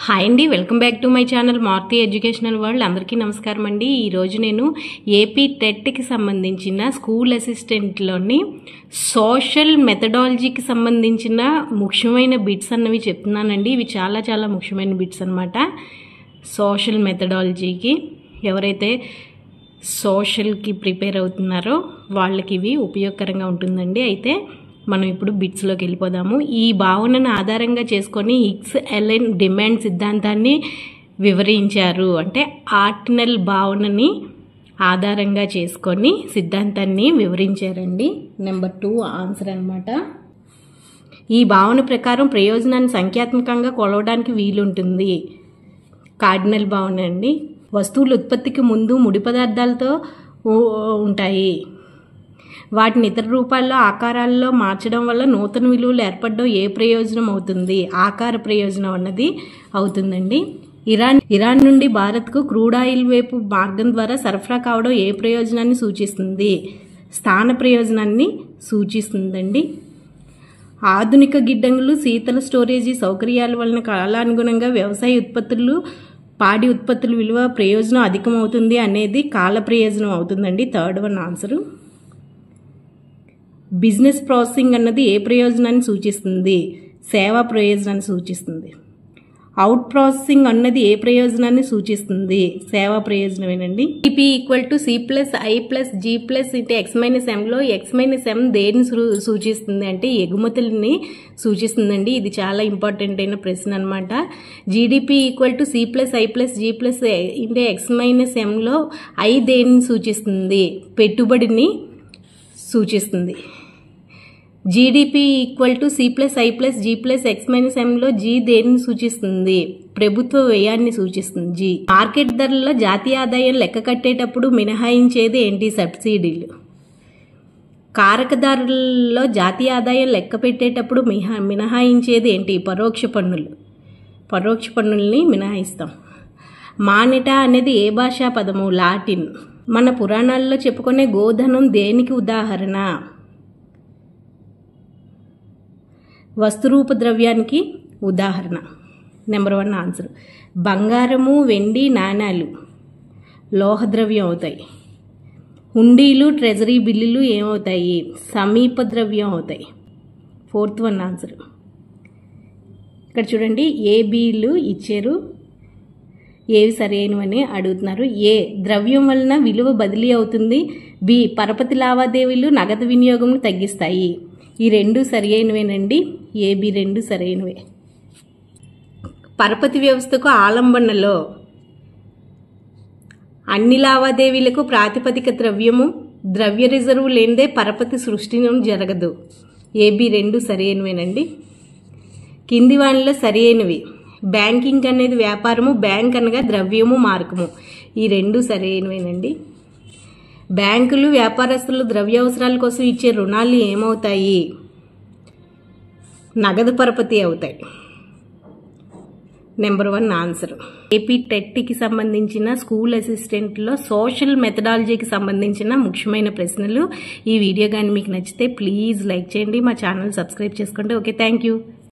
Hi అండి, welcome back to my channel Maruti educational world. అందరికీ నమస్కారం అండి. ఈరోజు నేను ఏపీ టెట్కి సంబంధించిన స్కూల్ అసిస్టెంట్లోని సోషల్ మెథడాలజీకి సంబంధించిన ముఖ్యమైన బిట్స్ అన్నవి చెప్తున్నానండి. ఇవి చాలా చాలా ముఖ్యమైన బిట్స్ అన్నమాట. సోషల్ మెథడాలజీకి ఎవరైతే సోషల్కి ప్రిపేర్ అవుతున్నారో వాళ్ళకి ఇవి ఉపయోగకరంగా ఉంటుందండి. అయితే మనం ఇప్పుడు బిట్స్లోకి వెళ్ళిపోదాము. ఈ భావనను ఆధారంగా చేసుకొని హిగ్స్ ఎలెన్ డిమాండ్ సిద్ధాంతాన్ని వివరించారు. అంటే ఆర్డినల్ భావనని ఆధారంగా చేసుకొని సిద్ధాంతాన్ని వివరించారండి. నెంబర్ 2 ఆన్సర్ అన్నమాట. ఈ భావన ప్రకారం ప్రయోజనాన్ని సంఖ్యాత్మకంగా కొలవడానికి వీలుంటుంది. కార్డినల్ భావన అండి. వస్తువుల ఉత్పత్తికి ముందు ముడి పదార్థాలతో ఉంటాయి. వాటిని ఇతర రూపాల్లో ఆకారాల్లో మార్చడం వల్ల నూతన విలువలు ఏర్పడడం ఏ ప్రయోజనం అవుతుంది? ఆకార ప్రయోజనం అన్నది అవుతుందండి. ఇరాన్ నుండి భారత్కు క్రూడ్ ఆయిల్ వైపు మార్గం ద్వారా సరఫరా కావడం ఏ ప్రయోజనాన్ని సూచిస్తుంది? స్థాన ప్రయోజనాన్ని సూచిస్తుందండి. ఆధునిక గిడ్డంగులు శీతల స్టోరేజీ సౌకర్యాల వలన కాలానుగుణంగా వ్యవసాయ ఉత్పత్తులు పాడి ఉత్పత్తుల విలువ ప్రయోజనం అధికమవుతుంది అనేది కాల ప్రయోజనం అవుతుందండి. 3rd one answer. Business processing అన్నది ఏ ప్రయోజనాన్ని సూచిస్తుంది? సేవా ప్రయోజనాన్ని సూచిస్తుంది. అవుట్ ప్రాసెసింగ్ అన్నది ఏ ప్రయోజనాన్ని సూచిస్తుంది? సేవా ప్రయోజనమేనండి. ఈపీ ఈక్వల్ టు C+I+G+X-M లో X-M దేన్ని సూచిస్తుంది అంటే ఎగుమతుల్ని సూచిస్తుందండి. ఇది చాలా ఇంపార్టెంట్ అయిన ప్రశ్న అనమాట. జీడిపి ఈక్వల్ టు C+I+G+X-Mలో I దేన్ని సూచిస్తుంది? పెట్టుబడిని సూచిస్తుంది. జీడిపి ఈక్వల్ టు C+I+G+X-Mలో G దేన్ని సూచిస్తుంది? ప్రభుత్వ వ్యయాన్ని సూచిస్తుంది. G. మార్కెట్ ధరల్లో జాతీయ ఆదాయం లెక్క కట్టేటప్పుడు మినహాయించేది ఏంటి? సబ్సిడీలు. కారకదారులలో జాతీయ ఆదాయం లెక్క పెట్టేటప్పుడు మినహాయించేది ఏంటి? పరోక్ష పన్నులు. పరోక్ష పన్నుల్ని మినహాయిస్తాం. మానిటా అనేది ఏ భాషా పదము? లాటిన్. మన పురాణాల్లో చెప్పుకునే గోధనం దేనికి ఉదాహరణ? వస్తురూప ద్రవ్యానికి ఉదాహరణ. Number 1 answer. బంగారము వెండి నాణాలు లోహద్రవ్యం అవుతాయి. హుండీలు ట్రెజరీ బిల్లులు ఏమవుతాయి? సమీప ద్రవ్యం అవుతాయి. 4th one answer. ఇక్కడ చూడండి, ఏబీలు ఇచ్చారు, ఏవి సరైనవని అడుగుతున్నారు. ఏ ద్రవ్యం వలన విలువ బదిలీ అవుతుంది. బి పరపతి లావాదేవీలు నగదు వినియోగం తగ్గిస్తాయి. ఈ 2 సరైనవేనండి. ఏబి 2 సరైనవే. పరపతి వ్యవస్థకు ఆలంబనలో అన్ని లావాదేవీలకు ప్రాతిపదిక ద్రవ్యము, ద్రవ్య రిజర్వు లేనిదే పరపతి సృష్టి జరగదు. ఏబి 2 సరైనవేనండి. కింది వానిలో సరైనవి. బ్యాంకింగ్ అనేది వ్యాపారము, బ్యాంక్ అనగా ద్రవ్యము మార్గము. ఈ 2 సరైనవేనండి. బ్యాంకులు వ్యాపారస్తులు ద్రవ్య అవసరాల కోసం ఇచ్చే రుణాలు ఏమవుతాయి? నగదు పరపతి అవుతాయి. Number 1 answer. ఏపీ టెట్కి సంబంధించిన స్కూల్ అసిస్టెంట్లో సోషల్ మెథడాలజీకి సంబంధించిన ముఖ్యమైన ప్రశ్నలు. ఈ వీడియో కానీ మీకు నచ్చితే ప్లీజ్ లైక్ చేయండి, మా ఛానల్ సబ్స్క్రైబ్ చేసుకోండి. Okay, thank you.